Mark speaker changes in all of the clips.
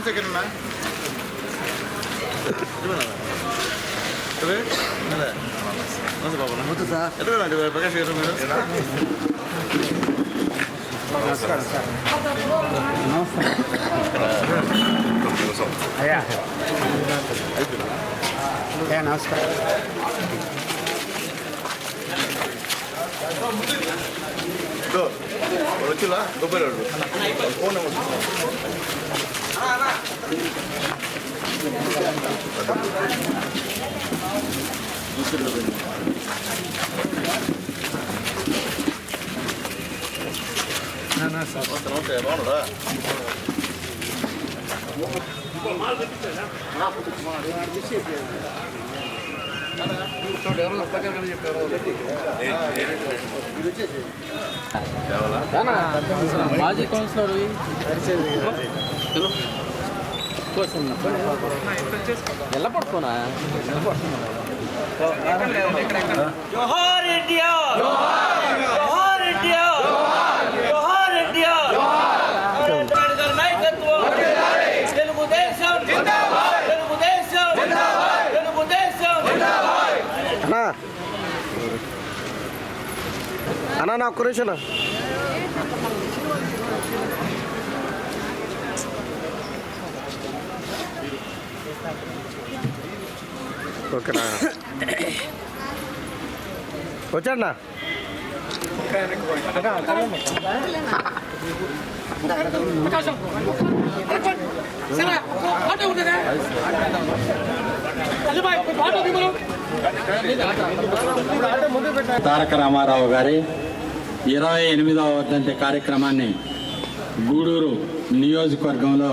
Speaker 1: Second బాబు ఎక్కడ ప్రకాష్ గారు మీరు
Speaker 2: నమస్కారం సార్. అయ్యా నమస్కారం.
Speaker 1: వచ్చిలా కొబ్బరి ఫోన్ నెంబర్ నమస్తే బాగున్నారా
Speaker 3: మాజీ కౌన్సిలర్ ఎలా పడుకోనా జోహార్ ఇండియా జోహార్ ఇండియా జోహార్ ఇండియా నాయకత్వం తెలుగుదేశం తెలుగుదేశం తెలుగుదేశం
Speaker 2: అన్నా నా ఒక్క నిమిషం. ఓకేనా వచ్చాడన్నా
Speaker 4: తారక రామారావు గారి 28వ వర్ధంతి కార్యక్రమాన్ని గూడూరు నియోజకవర్గంలో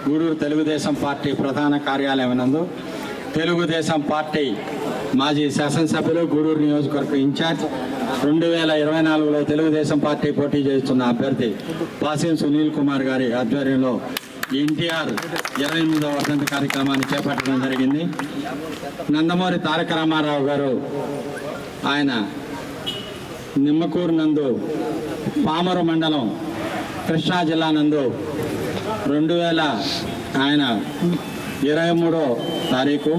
Speaker 4: గూడూరు తెలుగుదేశం పార్టీ ప్రధాన కార్యాలయం నందు తెలుగుదేశం పార్టీ మాజీ శాసనసభ్యులు గూడూరు నియోజకవర్గ ఇన్ఛార్జ్ 2024లో తెలుగుదేశం పార్టీ పోటీ చేస్తున్న అభ్యర్థి పాసిం సునీల్ కుమార్ గారి ఆధ్వర్యంలో ఎన్టీఆర్ 28వ వర్ధంతి కార్యక్రమాన్ని చేపట్టడం జరిగింది. నందమూరి తారక రామారావు గారు ఆయన నిమ్మకూరు నందు పామరు మండలం కృష్ణా జిల్లా నందు 23వ తారీఖు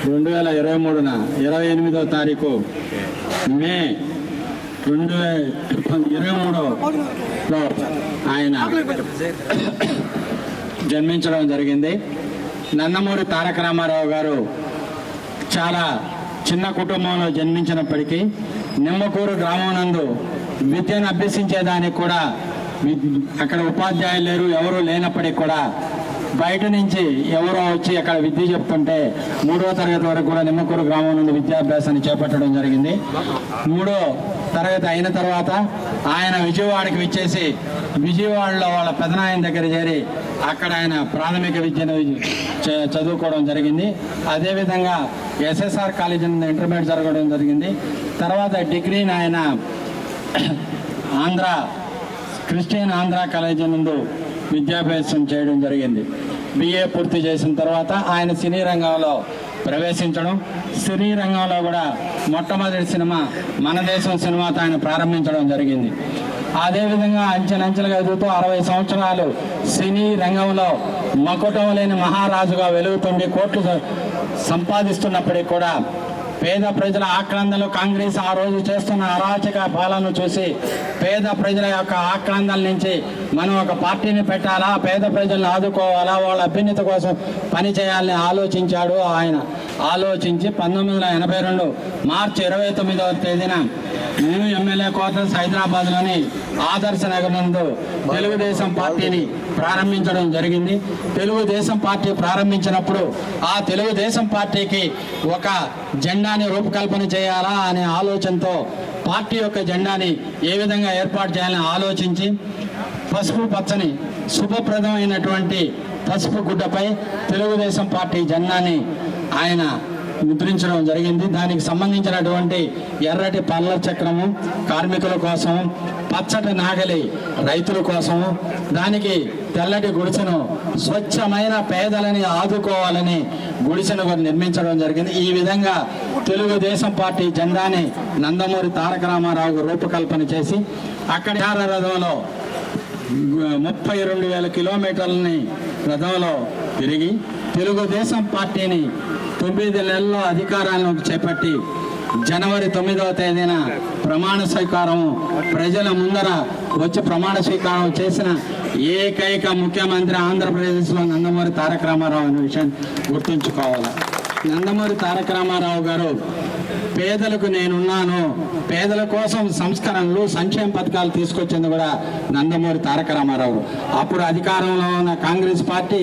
Speaker 4: 2023న 28వ తారీఖు మే 2023లో ఆయన జన్మించడం జరిగింది. నందమూరి తారక రామారావు గారు చాలా చిన్న కుటుంబంలో జన్మించినప్పటికీ నిమ్మకూరు గ్రామం నందు విద్యను అభ్యసించేదానికి కూడా అక్కడ ఉపాధ్యాయులు లేరు, ఎవరు లేనప్పటికీ కూడా బయట నుంచి ఎవరో వచ్చి అక్కడ విద్య చెప్తుంటే 3వ తరగతి వరకు కూడా నిమ్మకూరు గ్రామం నుండి విద్యాభ్యాసాన్ని చేపట్టడం జరిగింది. 3వ తరగతి అయిన తర్వాత ఆయన విజయవాడకి విచ్చేసి విజయవాడలో వాళ్ళ పెదనాయన దగ్గర చేరి అక్కడ ఆయన ప్రాథమిక విద్యను చదువుకోవడం జరిగింది. అదేవిధంగా ఎస్ఎస్ఆర్ కాలేజీ నుండి ఇంటర్మీడియట్ జరగడం జరిగింది. తర్వాత డిగ్రీని ఆయన క్రిస్టియన్ ఆంధ్ర కాలేజీ నుండి విద్యాభ్యాసం చేయడం జరిగింది. బిఏ పూర్తి చేసిన తర్వాత ఆయన సినీ రంగంలో ప్రవేశించడం, సినీ రంగంలో కూడా మొట్టమొదటి సినిమా మన దేశం సినిమాతో ఆయన ప్రారంభించడం జరిగింది. అదేవిధంగా అంచెలంచెలుగా ఎదుగుతూ 60 సంవత్సరాలు సినీ రంగంలో మకుటం లేని మహారాజుగా వెలుగుతుండి కోట్లు సంపాదిస్తున్నప్పటికీ కూడా పేద ప్రజల ఆక్రందనలు కాంగ్రెస్ ఆ రోజు చేస్తున్న అరాచక పాలనను చూసి పేద ప్రజల యొక్క ఆక్రందనల నుంచి మనం ఒక పార్టీని పెట్టాలా, పేద ప్రజలను ఆదుకోవాలా, వాళ్ళ అభ్యున్నతి కోసం పనిచేయాలని ఆలోచించాడు. ఆయన ఆలోచించి 1982 మార్చి 29వ తేదీన న్యూ ఎమ్మెల్యే క్వార్టర్స్ హైదరాబాద్లోని ఆదర్శ నగర్ నందు తెలుగుదేశం పార్టీని ప్రారంభించడం జరిగింది. తెలుగుదేశం పార్టీ ప్రారంభించినప్పుడు ఆ తెలుగుదేశం పార్టీకి ఒక జెండాని రూపకల్పన చేయాలా అనే ఆలోచనతో పార్టీ యొక్క జెండాని ఏ విధంగా ఏర్పాటు చేయాలని ఆలోచించి పసుపు పచ్చని శుభప్రదమైనటువంటి పసుపు గుడ్డపై తెలుగుదేశం పార్టీ జెండాని ఆయన ముద్రించడం జరిగింది. దానికి సంబంధించినటువంటి ఎర్రటి పల్ల చక్రము కార్మికుల కోసం, పచ్చటి నాగలి రైతుల కోసం, దానికి తెల్లటి గుడిసెను స్వచ్ఛమైన పేదలని ఆదుకోవాలని గుడిసెను నిర్మించడం జరిగింది. ఈ విధంగా తెలుగుదేశం పార్టీ జెండాని నందమూరి తారక రామారావు రూపకల్పన చేసి అక్కడ రథంలో 32,000 కిలోమీటర్లని రథంలో తిరిగి తెలుగుదేశం పార్టీని 9 నెలల్లో అధికారాలను చేపట్టి జనవరి 9వ తేదీన ప్రమాణ స్వీకారం ప్రజల ముందర వచ్చి ప్రమాణ స్వీకారం చేసిన ఏకైక ముఖ్యమంత్రి ఆంధ్రప్రదేశ్లో నందమూరి తారక రామారావు అనే విషయాన్ని గుర్తుంచుకోవాలి. నందమూరి తారక రామారావు గారు పేదలకు నేనున్నాను, పేదల కోసం సంస్కరణలు సంక్షేమ పథకాలు తీసుకొచ్చింది కూడా నందమూరి తారక రామారావు. అప్పుడు అధికారంలో ఉన్న కాంగ్రెస్ పార్టీ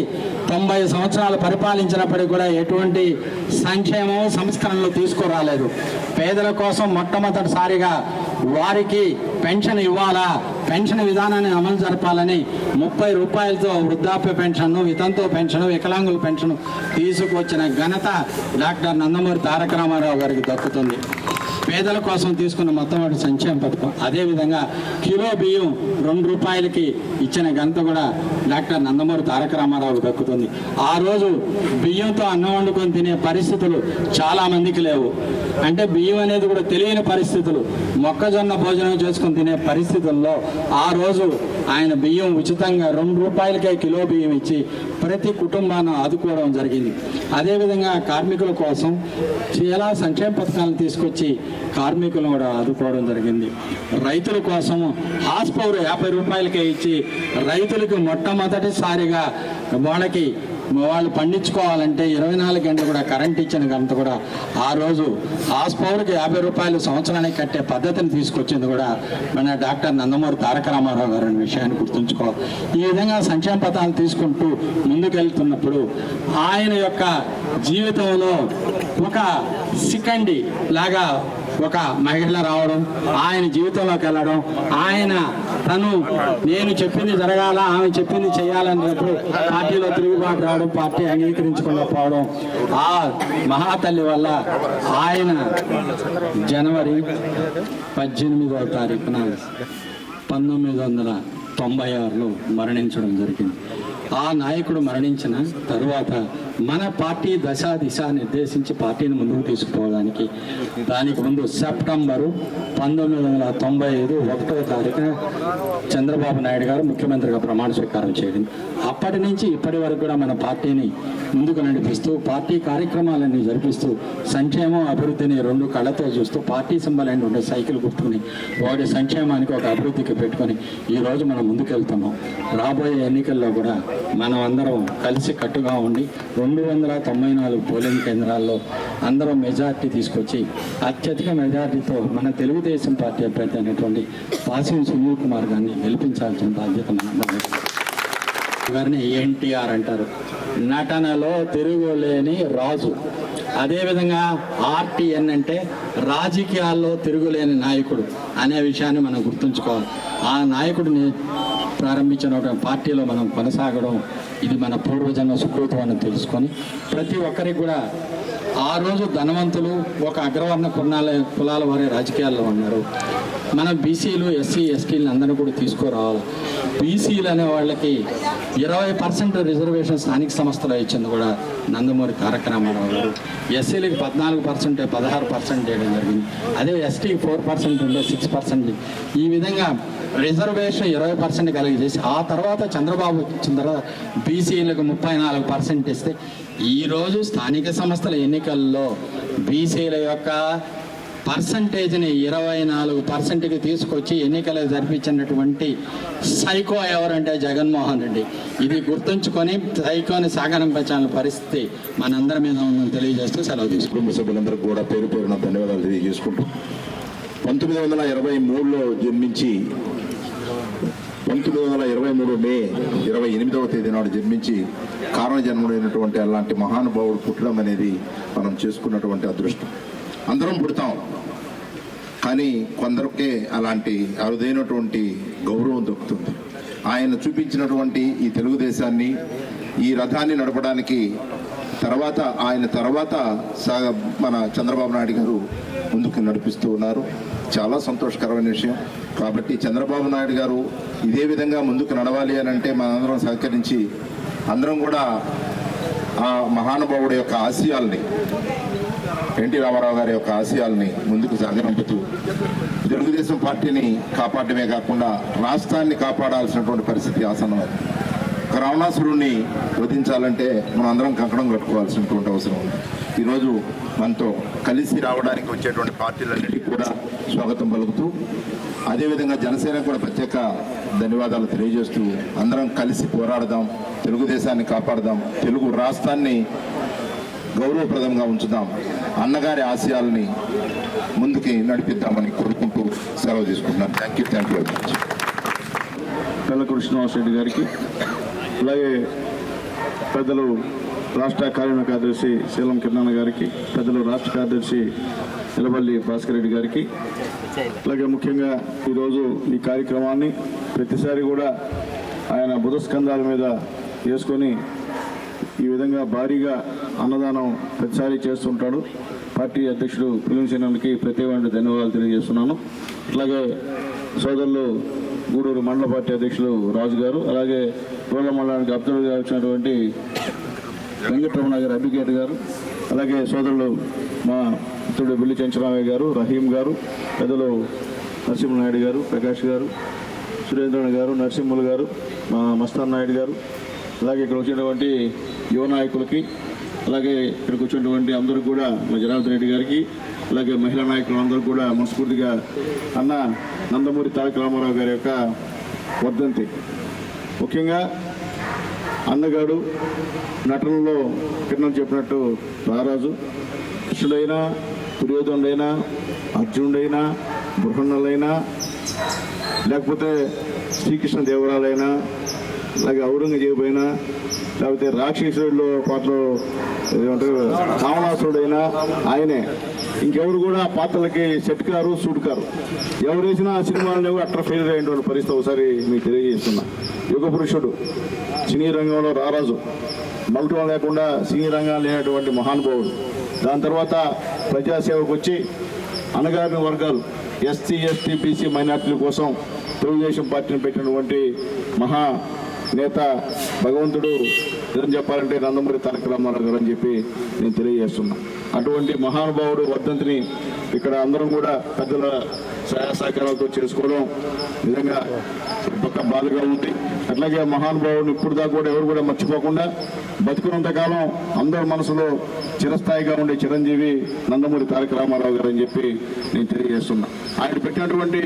Speaker 4: 90 సంవత్సరాలు పరిపాలించినప్పటికీ కూడా ఎటువంటి సంక్షేమం సంస్కరణలు తీసుకురాలేదు. పేదల కోసం మొట్టమొదటిసారిగా వారికి పెన్షన్ ఇవ్వాలా, పెన్షన్ విధానాన్ని అమలు జరపాలని 30 రూపాయలతో వృద్ధాప్య పెన్షన్, వితంతు పెన్షన్, వికలాంగుల పెన్షన్ తీసుకొచ్చిన ఘనత డాక్టర్ నందమూరి తారక రామారావు గారికి దక్కుతుంది. పేదల కోసం తీసుకున్న మొట్టమొదటి సంక్షేమ పథకం. అదేవిధంగా కిలో బియ్యం 2 రూపాయలకి ఇచ్చిన ఘనత కూడా డాక్టర్ నందమూరి తారక రామారావు దక్కుతుంది. ఆ రోజు బియ్యంతో అన్నం వండుకొని తినే పరిస్థితులు చాలా మందికి లేవు. అంటే బియ్యం అనేది కూడా తెలియని పరిస్థితులు, మొక్కజొన్న భోజనం చేసుకొని తినే పరిస్థితుల్లో ఆ రోజు ఆయన బియ్యం ఉచితంగా 2 రూపాయలకే కిలో బియ్యం ఇచ్చి ప్రతి కుటుంబాన్ని ఆదుకోవడం జరిగింది. అదేవిధంగా కార్మికుల కోసం చాలా సంక్షేమ పథకాలను తీసుకొచ్చి కార్మికులను కూడా ఆదుకోవడం జరిగింది. రైతుల కోసం హార్స్ పవర్ 50 రూపాయలకే ఇచ్చి రైతులకు మొట్టమొదటిసారిగా వాళ్ళు పండించుకోవాలంటే 24 గంటలు కూడా కరెంట్ ఇచ్చిన ఘనత కూడా ఆ రోజు హార్స్ పవర్కి 50 రూపాయలు సంవత్సరానికి కట్టే పద్ధతిని తీసుకొచ్చింది కూడా మన డాక్టర్ నందమూరి తారక రామారావు గారు అనే విషయాన్ని గుర్తుంచుకోవాలి. ఈ విధంగా సంక్షేమ పథకాలు తీసుకుంటూ ముందుకెళ్తున్నప్పుడు ఆయన యొక్క జీవితంలో ఒక సికండి లాగా ఒక మహిళ రావడం, ఆయన జీవితంలోకి వెళ్ళడం, ఆయన నేను చెప్పింది జరగాల, ఆమె చెప్పింది చేయాలన్నప్పుడు పార్టీలో తిరుగుబాటు రావడం, పార్టీ అంగీకరించకుండా పోవడం, ఆ మహాతల్లి వల్ల ఆయన జనవరి 18వ తారీఖున 1996లో మరణించడం జరిగింది. ఆ నాయకుడు మరణించిన తరువాత మన పార్టీ దిశ నిర్దేశించి పార్టీని ముందుకు తీసుకుపోవడానికి దానికి ముందు సెప్టెంబరు 1995 1వ తారీఖున చంద్రబాబు నాయుడు గారు ముఖ్యమంత్రిగా ప్రమాణ స్వీకారం చేయడం. అప్పటి నుంచి ఇప్పటి వరకు కూడా మన పార్టీని ముందుకు నడిపిస్తూ పార్టీ కార్యక్రమాలన్నీ జరిపిస్తూ సంక్షేమం అభివృద్ధిని 2 కళ్ళతో చూస్తూ పార్టీ సింబల్ అయిన ఉండే సైకిల్ గుర్తుకుని వాడి సంక్షేమానికి ఒక అభివృద్ధికి పెట్టుకొని ఈరోజు మనం ముందుకెళ్తున్నాం. రాబోయే ఎన్నికల్లో కూడా మనం అందరం కలిసి కట్టుగా ఉండి 294 పోలింగ్ కేంద్రాల్లో అందరం మెజార్టీ తీసుకొచ్చి అత్యధిక మెజార్టీతో మన తెలుగుదేశం పార్టీ అభ్యర్థి అయినటువంటి పాసిం సునీల్ కుమార్ గారిని గెలిపించాల్సిన బాధ్యత మనందరం. గారిని ఎన్టీఆర్ అంటారు, నటనలో తిరుగులేని రాజు. అదేవిధంగా ఆర్టీఎన్ అంటే రాజకీయాల్లో తిరుగులేని నాయకుడు అనే విషయాన్ని మనం గుర్తుంచుకోవాలి. ఆ నాయకుడిని ప్రారంభించిన ఒక పార్టీలో మనం కొనసాగడం ఇది మన పూర్వజన్మ సుకృతం అని తెలుసుకొని ప్రతి ఒక్కరికి కూడా ఆ రోజు ధనవంతులు ఒక అగ్రవర్ణ కులాల వారి రాజకీయాల్లో ఉన్నారు. మన బీసీలు ఎస్సీ ఎస్టీలను అందరూ కూడా తీసుకురావాలి. బీసీలు అనే వాళ్ళకి 20% రిజర్వేషన్ స్థానిక సంస్థలో ఇచ్చింది కూడా నందమూరి తారక రామారావు గారు. ఎస్సీలకి 14% 16% చేయడం జరిగింది. అదే ఎస్టీకి 4% ఉండే 6%. ఈ విధంగా రిజర్వేషన్ 20% కలిగి చేసి ఆ తర్వాత చంద్రబాబు వచ్చిన తర్వాత బీసీలకు 34% ఇస్తే ఈరోజు స్థానిక సంస్థల ఎన్నికల్లో బీసీల యొక్క పర్సంటేజ్ని 24%కి తీసుకొచ్చి ఎన్నికలు జరిపించినటువంటి సైకో ఎవరంటే జగన్మోహన్ రెడ్డి. ఇది గుర్తుంచుకొని సైకోని సాగనంపించాలని పరిస్థితి మనందరి మీద ఉందని తెలియజేస్తూ సెలవు తీసుకుంటాం.
Speaker 5: కుటుంబ సభ్యులందరికీ కూడా పేరు పేరున ధన్యవాదాలు తెలియజేసుకుంటూ 1923లో జన్మించి 1923 మే 28వ తేదీ నాడు జన్మించి కారణ జన్ముడైనటువంటి అలాంటి మహానుభావుడు పుట్టడం అనేది మనం చేసుకున్నటువంటి అదృష్టం. అందరం పుడతాం, కానీ కొందరికే అలాంటి అరుదైనటువంటి గౌరవం దొరుకుతుంది. ఆయన చూపించినటువంటి ఈ తెలుగుదేశాన్ని, ఈ రథాన్ని నడపడానికి ఆయన తర్వాత మన చంద్రబాబు నాయుడు గారు ముందుకు నడిపిస్తూ ఉన్నారు. చాలా సంతోషకరమైన విషయం. కాబట్టి చంద్రబాబు నాయుడు గారు ఇదే విధంగా ముందుకు నడవాలి అని అంటే మనందరం సహకరించి అందరం కూడా ఆ మహానుభావుడి యొక్క ఆశయాల్ని, ఎన్టీ రామారావు గారి యొక్క ఆశయాల్ని ముందుకు సాగనంపుతూ తెలుగుదేశం పార్టీని కాపాడమే కాకుండా రాష్ట్రాన్ని కాపాడాల్సినటువంటి పరిస్థితి ఆసన్నమైంది. రావణాసురుణ్ణి వధించాలంటే మనం అందరం కంకణం కట్టుకోవాల్సినటువంటి అవసరం ఉంది. ఈరోజు మనతో కలిసి రావడానికి వచ్చేటువంటి పార్టీలన్నిటికీ కూడా స్వాగతం పలుకుతూ, అదేవిధంగా జనసేన కూడా ప్రత్యేక ధన్యవాదాలు తెలియజేస్తూ, అందరం కలిసి పోరాడదాం, తెలుగుదేశాన్ని కాపాడదాం, తెలుగు రాష్ట్రాన్ని గౌరవప్రదంగా ఉంచుదాం, అన్నగారి ఆశయాల్ని ముందుకి నడిపిద్దామని కోరుకుంటూ సెలవు తీసుకుంటున్నాను. Thank you very much.
Speaker 6: Kallakuru Srinivasareddy గారికి, అలాగే పెద్దలు రాష్ట్ర కార్యనిర్వాహక కార్యదర్శి శీలం కిరణ్ గారికి, పెద్దలు రాష్ట్ర కార్యదర్శి నిలబల్లి భాస్కర్ రెడ్డి గారికి, అలాగే ముఖ్యంగా ఈరోజు ఈ కార్యక్రమాన్ని ప్రతిసారి కూడా ఆయన బుధస్కంధాల మీద వేసుకొని ఈ విధంగా భారీగా అన్నదానం ప్రతిసారి చేస్తుంటాడు. పార్టీ అధ్యక్షుడు పిలింసేనకి ప్రత్యేకమైన ధన్యవాదాలు తెలియజేస్తున్నాను. అలాగే సోదరులు గూడూరు మండల పార్టీ అధ్యక్షులు రాజు గారు, అలాగే రోడ్ల మండలానికి అబ్జర్వర్గా వచ్చినటువంటి వెంకటరమణ గారు, అడ్వకేట్ గారు, అలాగే సోదరులు మా మిత్రుడు బిల్లి చెంచరామయ్య గారు, రహీం గారు, పెద్దలు నరసింహనాయుడు గారు, ప్రకాష్ గారు, సురేంద్రన్ గారు, నరసింహులు గారు, మా మస్తాన్ నాయుడు గారు, అలాగే ఇక్కడ వచ్చినటువంటి యువ నాయకులకి, అలాగే ఇక్కడికి వచ్చినటువంటి అందరూ కూడా మా జనార్దన్ రెడ్డి గారికి, అలాగే మహిళా నాయకులు అందరూ కూడా మనస్ఫూర్తిగా అన్న నందమూరి తారక రామారావు గారి యొక్క వర్ధంతి. ముఖ్యంగా అన్నగాడు నటనలో కిరణ్ చెప్పినట్టు రారాజు, కృష్ణుడైనా, దుర్యోధనుడైనా, అర్జునుడైనా, బృహన్నలైనా, లేకపోతే శ్రీకృష్ణ దేవరాలైనా, అలాగే ఔరంగజేబు అయినా, లేకపోతే రాక్షసుడిలో పాటలు ఏమంటారు రావణాసురుడైనా ఆయనే. ఇంకెవరు కూడా పాత్రలకి సెట్ కారు, సూట్ కారు. ఎవరు వేసినా ఆ సినిమాలను అట్లా ఫెయిల్ అయినటువంటి పరిస్థితి ఒకసారి మీకు తెలియజేస్తున్నా. యుగ పురుషుడు, సినీ రంగంలో రారాజు, మల్టం లేకుండా సినీ రంగాలు లేనటువంటి మహానుభావుడు. దాని తర్వాత ప్రజాసేవకు వచ్చి అణగారిన వర్గాలు, ఎస్సీ, ఎస్టీ, బీసీ మైనార్టీల కోసం తెలుగుదేశం పార్టీని పెట్టినటువంటి మహా నేత భగవంతుడు నిజం చెప్పాలంటే నందమూరి తారక రామారావు గారు అని చెప్పి నేను తెలియజేస్తున్నా. అటువంటి మహానుభావుడు వర్ధంతిని ఇక్కడ అందరం కూడా పెద్దల సహాయ సహకారాలతో చేసుకోవడం నిజంగా పక్క బాధగా ఉంది. అట్లాగే మహానుభావుడు ఇప్పుడు దాకా కూడా ఎవరు కూడా మర్చిపోకుండా బతుకున్నంతకాలం అందరి మనసులో చిరస్థాయిగా ఉండే చిరంజీవి నందమూరి తారక రామారావు గారు అని చెప్పి నేను తెలియజేస్తున్నా. ఆయన పెట్టినటువంటి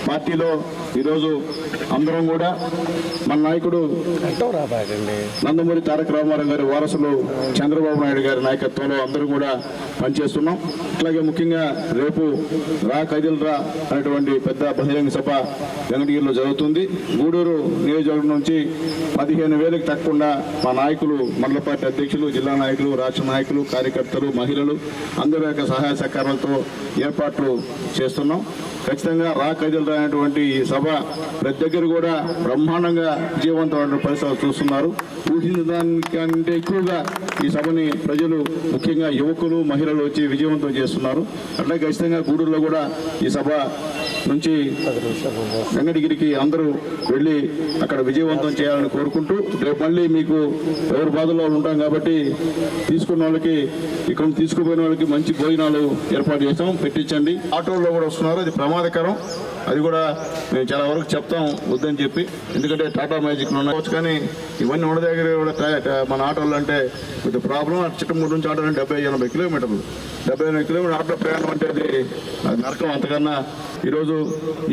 Speaker 6: పార్టీలో ఈరోజు అందరం కూడా మన నాయకుడు నందమూరి తారక రామారావు గారి వారసులు చంద్రబాబు నాయుడు గారి నాయకత్వంలో అందరూ కూడా పనిచేస్తున్నాం. అట్లాగే ముఖ్యంగా రేపు రా కదిల్రా అనేటువంటి పెద్ద బహిరంగ సభ వెంకటగిరిలో జరుగుతుంది. గూడూరు నియోజకవర్గం నుంచి 15,000కి తగ్గకుండా మా నాయకులు, మండల పార్టీ అధ్యక్షులు, జిల్లా నాయకులు, రాష్ట్ర నాయకులు, కార్యకర్తలు, మహిళలు అందరి యొక్క సహాయ సహకారాలతో ఏర్పాట్లు చేస్తున్నాం. ఖచ్చితంగా రా కదిల్రా అనేటువంటి ఈ సభ ప్రతి దగ్గర కూడా బ్రహ్మాండంగా విజయవంతమైన పరిస్థితులు చూస్తున్నారు. ఊహించిన దానికంటే ఎక్కువగా ఈ సభని ప్రజలు, ముఖ్యంగా యువకులు, మహిళలు వచ్చి విజయవంతం చేస్తున్నారు. అట్లా ఖచ్చితంగా గూడూరులో కూడా ఈ సభ నుంచి వెంకటగిరికి అందరూ వెళ్ళి అక్కడ విజయవంతం చేయాలని కోరుకుంటూ, రేపు మళ్ళీ మీకు ఎవరి బాధల్లో ఉంటాం కాబట్టి తీసుకున్న వాళ్ళకి, ఇక్కడ తీసుకుపోయిన వాళ్ళకి మంచి భోజనాలు ఏర్పాటు చేస్తాం, పెట్టించండి. ఆటోల్లో కూడా వస్తున్నారు, అది ప్రమాదకరం. అది కూడా మేము చాలా వరకు చెప్తాం వద్దని చెప్పి, ఎందుకంటే టాటా మ్యాజిక్లో ఉండవచ్చు. కానీ ఇవన్నీ ఉన్న దగ్గర కూడా మన ఆటోలు అంటే కొద్ది ప్రాబ్లం. చిట్టమూరు నుంచి ఆటో 70-80 కిలోమీటర్లు, 70-80 కిలోమీటర్ ఆటో ప్రయాణం అంటే అది నరకం. అంతకన్నా ఈరోజు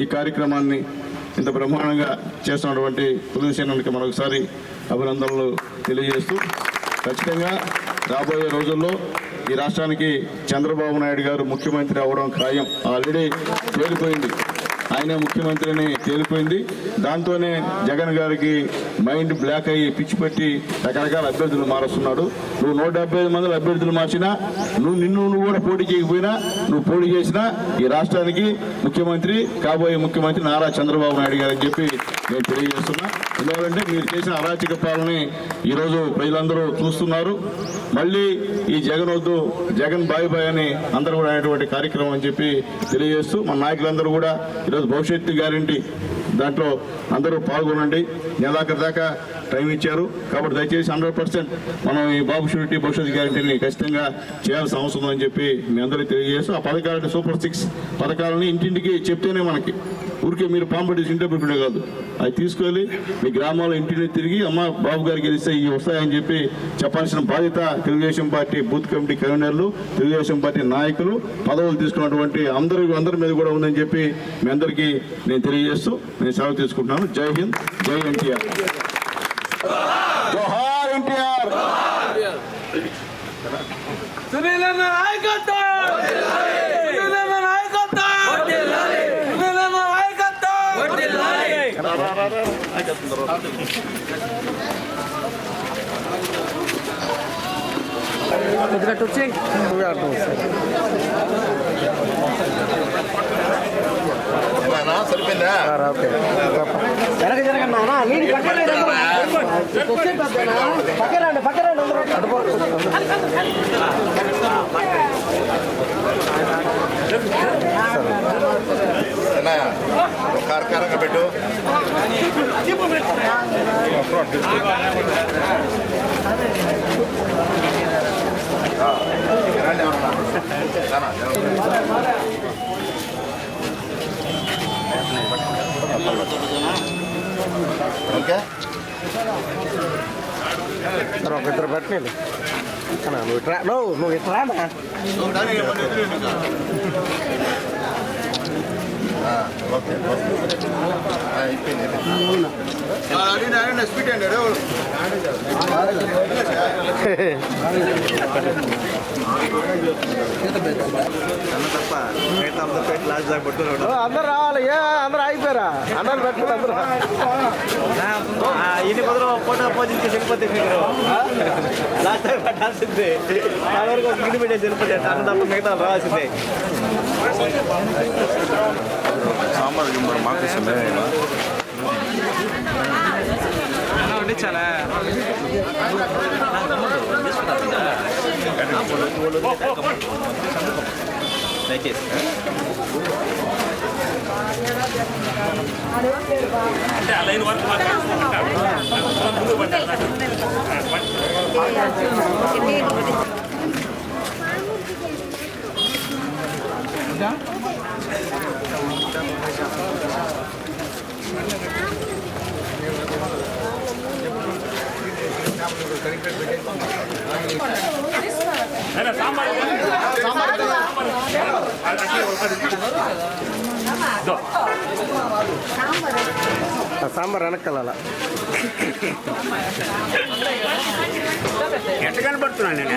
Speaker 6: ఈ కార్యక్రమాన్ని ఇంత బ్రహ్మాండంగా చేస్తున్నటువంటి తెలుగుదేశానికి మరొకసారి అభినందనలు తెలియజేస్తూ, ఖచ్చితంగా రాబోయే రోజుల్లో ఈ రాష్ట్రానికి చంద్రబాబు నాయుడు గారు ముఖ్యమంత్రి అవ్వడం ఖాయం. ఆల్రెడీ తేలిపోయింది, ఆయనే ముఖ్యమంత్రి అని తేలిపోయింది. దాంతోనే జగన్ గారికి మైండ్ బ్లాక్ అయ్యి పిచ్చి పెట్టి రకరకాల అభ్యర్థులు మారుస్తున్నాడు. నువ్వు 175 మంది అభ్యర్థులు మార్చినా, నువ్వు కూడా పోటీ చేయకపోయినా, నువ్వు పోటీ చేసినా ఈ రాష్ట్రానికి ముఖ్యమంత్రి, కాబోయే ముఖ్యమంత్రి నారా చంద్రబాబు నాయుడు గారు అని చెప్పి నేను తెలియజేస్తున్నా. ఎందుకంటే మీరు చేసిన అరాచక పాలనని ఈరోజు ప్రజలందరూ చూస్తున్నారు. మళ్ళీ ఈ జగన్ వద్దు, జగన్ బాయ్ బాయ్ అని అందరూ కూడా అనేటువంటి కార్యక్రమం అని చెప్పి తెలియజేస్తూ, మన నాయకులందరూ కూడా ఈరోజు భవిష్యత్తు గ్యారంటీ దాంట్లో అందరూ పాల్గొనండి. నెలాఖరు దాకా టైం ఇచ్చారు కాబట్టి దయచేసి 100% మనం ఈ బాబు షూరిటీ భవిష్యత్తు గ్యారంటీని ఖచ్చితంగా చేయాల్సిన అవసరం అని చెప్పి మీ అందరికీ తెలియజేస్తూ, ఆ పథకాలని, సూపర్ 6 పథకాలని ఇంటింటికి చెప్తేనే మనకి ఊరికే మీరు పాంపడేసి ఇంట్లో పెట్టుకునే కాదు, అది తీసుకెళ్ళి మీ గ్రామాల్లో ఇంటిని తిరిగి అమ్మ బాబు గారికి గెలిస్తే ఇవి వస్తాయని చెప్పి చెప్పాల్సిన బాధ్యత తెలుగుదేశం పార్టీ బూత్ కమిటీ కన్వీనర్లు, తెలుగుదేశం పార్టీ నాయకులు, పదవులు తీసుకున్నటువంటి అందరి మీద కూడా ఉందని చెప్పి మీ అందరికీ నేను తెలియజేస్తూ నేను సెలవు తీసుకుంటున్నాను. జై హింద్, జై ఎన్టీఆర్. జోహార్ ఎన్టీఆర్.
Speaker 3: సునీలన్న నాయకత్వం, సునీలన్న నాయకత్వం, సునీలన్న
Speaker 1: సరిపోయిందా?
Speaker 2: ఓకే వెనక జరగండి పక్కరండి
Speaker 1: కారంగా పెట్టు. ఓకే
Speaker 2: ఒక ఇద్దరు పెట్టండి. నువ్వు ఇట్లా రానా?
Speaker 1: ఓకే అయిపోయింది. స్పీడ్ అండి తప్ప
Speaker 2: అందరు రావాలి. అందరు ఆగిపోయారా? అందరు పెట్టుకుని అందరూ
Speaker 1: ఇది కుదరవు. ఫోటో పోజించి వెళ్ళిపోతే మీరు లాస్ట్ టైం పట్టాల్సిందే. ఆ వరకు ఒక గిడి పెట్టేసి వెళ్ళిపోతే అన్న తప్ప మిగతా రావాల్సిందే. సాంబార్ గింబారు మాకు చాలా దయచేసి
Speaker 2: సాంబార్ వెనకాల
Speaker 1: ఎట్ట కనపడుతున్నాను నేను.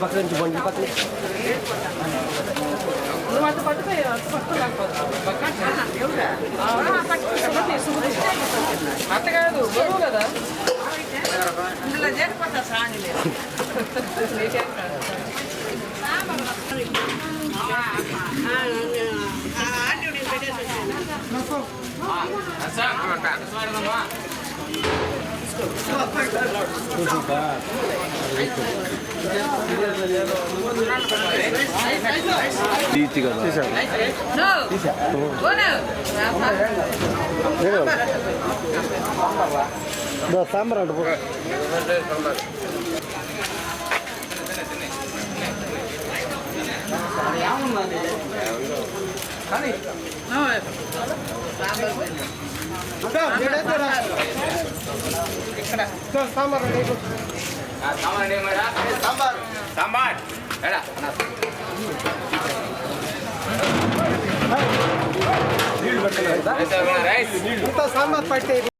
Speaker 2: పక్క నుంచి బండి పక్క
Speaker 3: అట్ట కాదు బరువు కదా.
Speaker 2: సాంబార్ అంటే సాంబార్ సాంబార్ పట్టే